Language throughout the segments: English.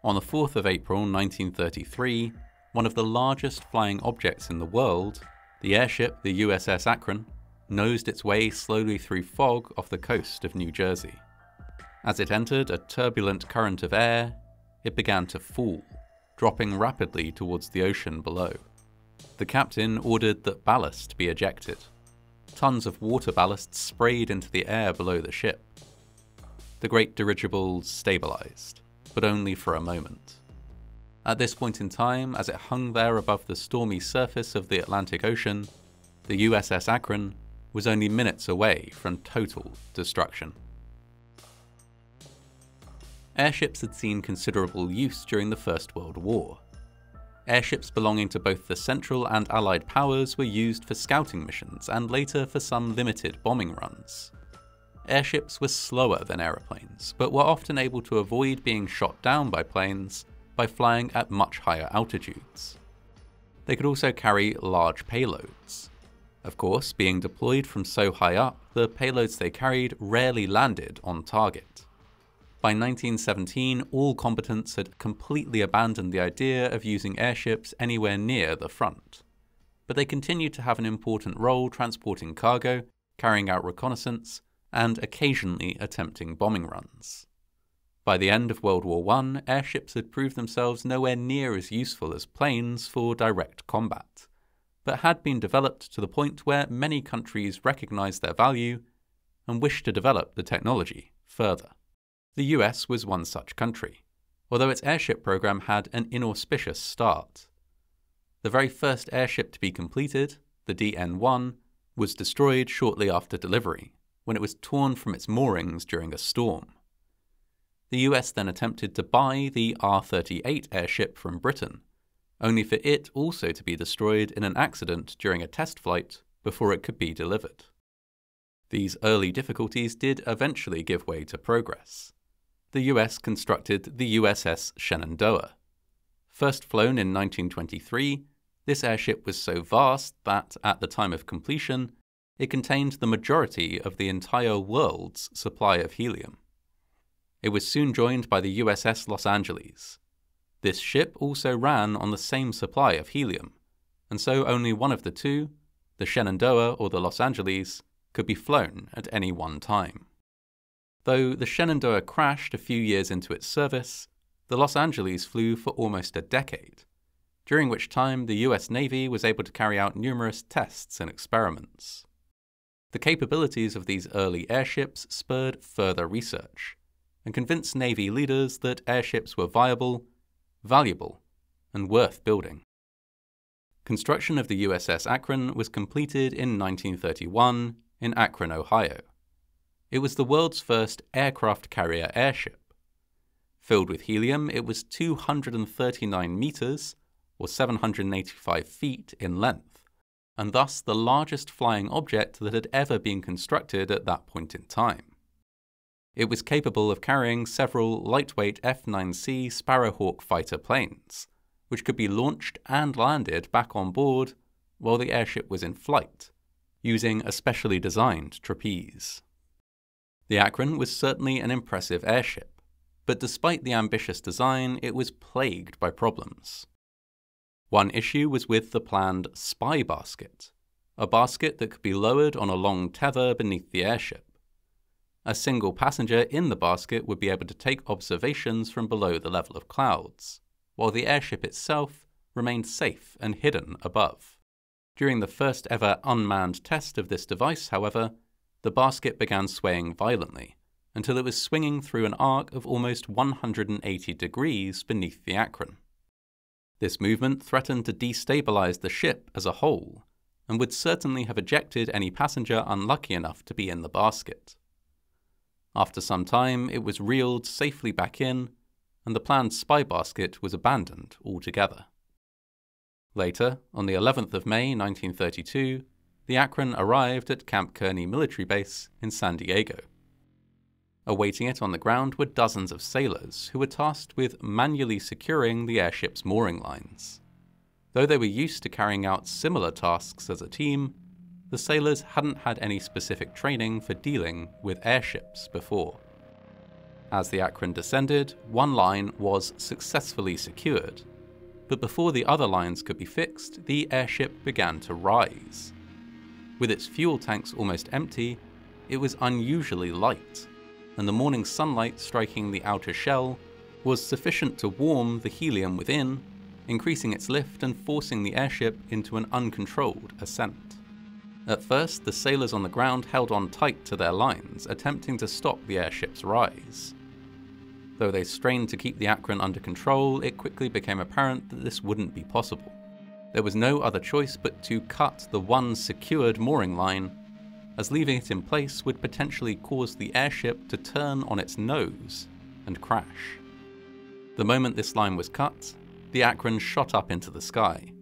On the 4th of April 1933, one of the largest flying objects in the world, the airship the USS Akron, nosed its way slowly through fog off the coast of New Jersey. As it entered a turbulent current of air, it began to fall, dropping rapidly towards the ocean below. The captain ordered that ballast be ejected. Tons of water ballast sprayed into the air below the ship. The great dirigible stabilized, but only for a moment. At this point in time, as it hung there above the stormy surface of the Atlantic Ocean, the USS Akron was only minutes away from total destruction. Airships had seen considerable use during the First World War. Airships belonging to both the Central and Allied powers were used for scouting missions and later for some limited bombing runs. Airships were slower than aeroplanes, but were often able to avoid being shot down by planes by flying at much higher altitudes. They could also carry large payloads. Of course, being deployed from so high up, the payloads they carried rarely landed on target. By 1917, all combatants had completely abandoned the idea of using airships anywhere near the front. But they continued to have an important role transporting cargo, carrying out reconnaissance, and occasionally attempting bombing runs. By the end of World War I, airships had proved themselves nowhere near as useful as planes for direct combat, but had been developed to the point where many countries recognized their value and wished to develop the technology further. The US was one such country, although its airship program had an inauspicious start. The very first airship to be completed, the DN-1, was destroyed shortly after delivery, when it was torn from its moorings during a storm. The US then attempted to buy the R-38 airship from Britain, only for it also to be destroyed in an accident during a test flight before it could be delivered. These early difficulties did eventually give way to progress. The US constructed the USS Shenandoah. First flown in 1923, this airship was so vast that, at the time of completion, it contained the majority of the entire world's supply of helium. It was soon joined by the USS Los Angeles. This ship also ran on the same supply of helium, and so only one of the two, the Shenandoah or the Los Angeles, could be flown at any one time. Though the Shenandoah crashed a few years into its service, the Los Angeles flew for almost a decade, during which time the US Navy was able to carry out numerous tests and experiments. The capabilities of these early airships spurred further research, and convinced Navy leaders that airships were viable, valuable, and worth building. Construction of the USS Akron was completed in 1931 in Akron, Ohio. It was the world's first aircraft carrier airship. Filled with helium, it was 239 meters, or 785 feet, in length, and thus the largest flying object that had ever been constructed at that point in time. It was capable of carrying several lightweight F-9C Sparrowhawk fighter planes, which could be launched and landed back on board while the airship was in flight, using a specially designed trapeze. The Akron was certainly an impressive airship, but despite the ambitious design, it was plagued by problems. One issue was with the planned spy basket, a basket that could be lowered on a long tether beneath the airship. A single passenger in the basket would be able to take observations from below the level of clouds, while the airship itself remained safe and hidden above. During the first ever unmanned test of this device, however, the basket began swaying violently until it was swinging through an arc of almost 180 degrees beneath the Akron. This movement threatened to destabilize the ship as a whole, and would certainly have ejected any passenger unlucky enough to be in the basket. After some time, it was reeled safely back in, and the planned spy basket was abandoned altogether. Later, on the 11th of May 1932, the Akron arrived at Camp Kearny Military Base in San Diego. Awaiting it on the ground were dozens of sailors who were tasked with manually securing the airship's mooring lines. Though they were used to carrying out similar tasks as a team, the sailors hadn't had any specific training for dealing with airships before. As the Akron descended, one line was successfully secured, but before the other lines could be fixed, the airship began to rise. With its fuel tanks almost empty, it was unusually light, and the morning sunlight striking the outer shell was sufficient to warm the helium within, increasing its lift and forcing the airship into an uncontrolled ascent. At first, the sailors on the ground held on tight to their lines, attempting to stop the airship's rise. Though they strained to keep the Akron under control, it quickly became apparent that this wouldn't be possible. There was no other choice but to cut the one secured mooring line, as leaving it in place would potentially cause the airship to turn on its nose and crash. The moment this line was cut, the Akron shot up into the sky.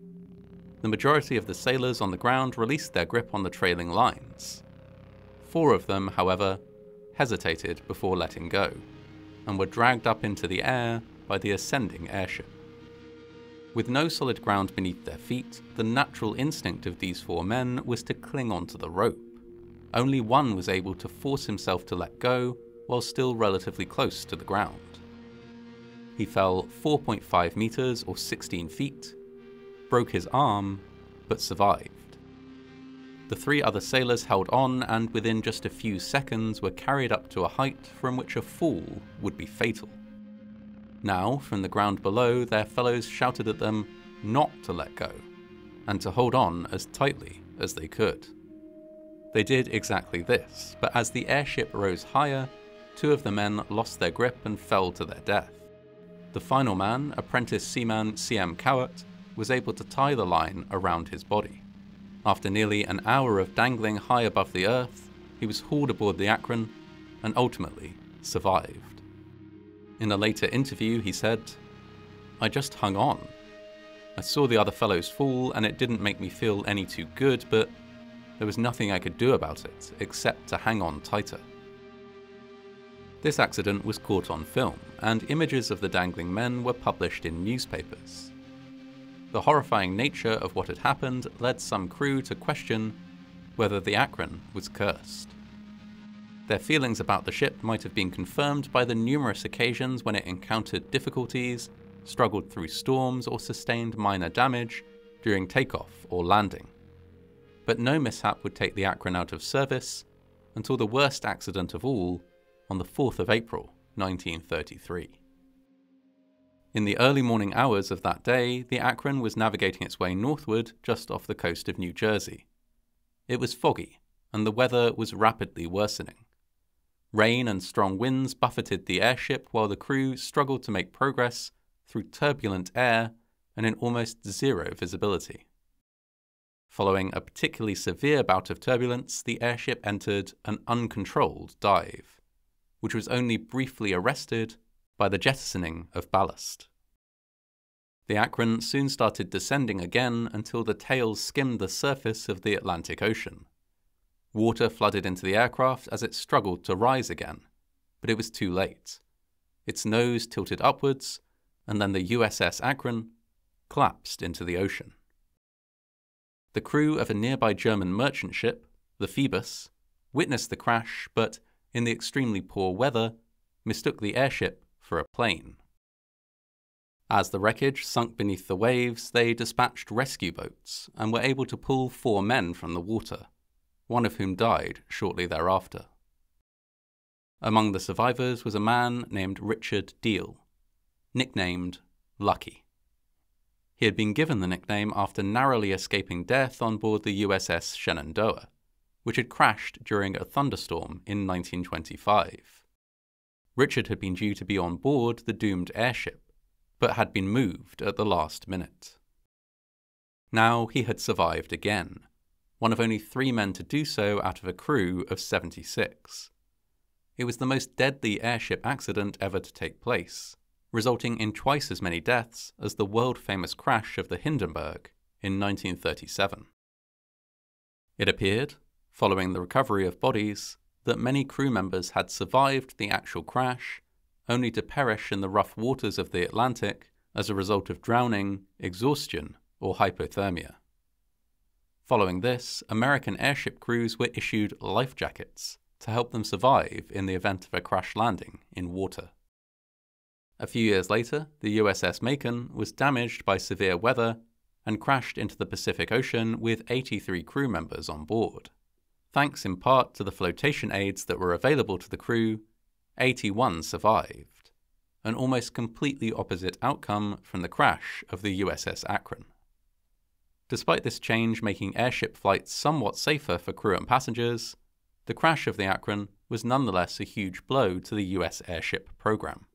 The majority of the sailors on the ground released their grip on the trailing lines. 4 of them, however, hesitated before letting go, and were dragged up into the air by the ascending airship. With no solid ground beneath their feet, the natural instinct of these 4 men was to cling onto the rope. Only one was able to force himself to let go while still relatively close to the ground. He fell 4.5 meters or 16 feet, broke his arm, but survived. The 3 other sailors held on and within just a few seconds were carried up to a height from which a fall would be fatal. Now, from the ground below, their fellows shouted at them not to let go, and to hold on as tightly as they could. They did exactly this, but as the airship rose higher, 2 of the men lost their grip and fell to their death. The final man, apprentice seaman C.M. Cowart, was able to tie the line around his body. After nearly an hour of dangling high above the earth, he was hauled aboard the Akron and ultimately survived. In a later interview, he said, "I just hung on. I saw the other fellows fall and it didn't make me feel any too good, but there was nothing I could do about it except to hang on tighter." This accident was caught on film, and images of the dangling men were published in newspapers. The horrifying nature of what had happened led some crew to question whether the Akron was cursed. Their feelings about the ship might have been confirmed by the numerous occasions when it encountered difficulties, struggled through storms, or sustained minor damage during takeoff or landing. But no mishap would take the Akron out of service until the worst accident of all on the 4th of April, 1933. In the early morning hours of that day, the Akron was navigating its way northward just off the coast of New Jersey. It was foggy, and the weather was rapidly worsening. Rain and strong winds buffeted the airship while the crew struggled to make progress through turbulent air and in almost zero visibility. Following a particularly severe bout of turbulence, the airship entered an uncontrolled dive, which was only briefly arrested by the jettisoning of ballast. The Akron soon started descending again until the tail skimmed the surface of the Atlantic Ocean. Water flooded into the aircraft as it struggled to rise again, but it was too late. Its nose tilted upwards, and then the USS Akron collapsed into the ocean. The crew of a nearby German merchant ship, the Phoebus, witnessed the crash, but in the extremely poor weather, mistook the airship for a plane. As the wreckage sunk beneath the waves, they dispatched rescue boats and were able to pull 4 men from the water, one of whom died shortly thereafter. Among the survivors was a man named Richard Deal, nicknamed Lucky. He had been given the nickname after narrowly escaping death on board the USS Shenandoah, which had crashed during a thunderstorm in 1925. Richard had been due to be on board the doomed airship, but had been moved at the last minute. Now he had survived again, one of only 3 men to do so out of a crew of 76. It was the most deadly airship accident ever to take place, resulting in twice as many deaths as the world-famous crash of the Hindenburg in 1937. It appeared, following the recovery of bodies, that many crew members had survived the actual crash, only to perish in the rough waters of the Atlantic as a result of drowning, exhaustion, or hypothermia. Following this, American airship crews were issued life jackets to help them survive in the event of a crash landing in water. A few years later, the USS Macon was damaged by severe weather and crashed into the Pacific Ocean with 83 crew members on board. Thanks in part to the flotation aids that were available to the crew, 81 survived, an almost completely opposite outcome from the crash of the USS Akron. Despite this change making airship flights somewhat safer for crew and passengers, the crash of the Akron was nonetheless a huge blow to the US airship program.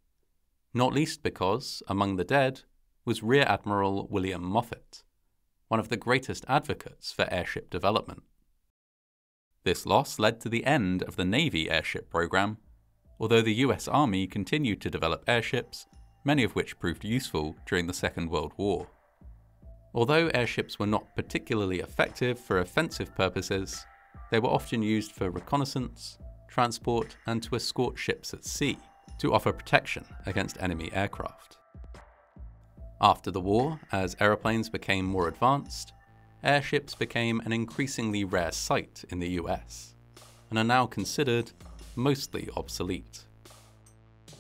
Not least because, among the dead, was Rear Admiral William Moffett, one of the greatest advocates for airship development. This loss led to the end of the Navy airship program, although the US Army continued to develop airships, many of which proved useful during the Second World War. Although airships were not particularly effective for offensive purposes, they were often used for reconnaissance, transport, and to escort ships at sea, to offer protection against enemy aircraft. After the war, as aeroplanes became more advanced, airships became an increasingly rare sight in the US, and are now considered mostly obsolete.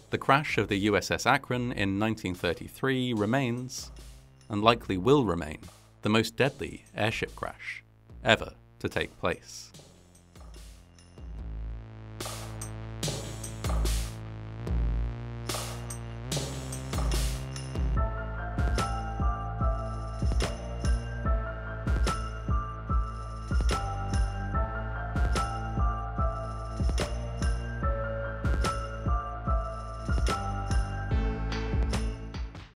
The crash of the USS Akron in 1933 remains, and likely will remain, the most deadly airship crash ever to take place.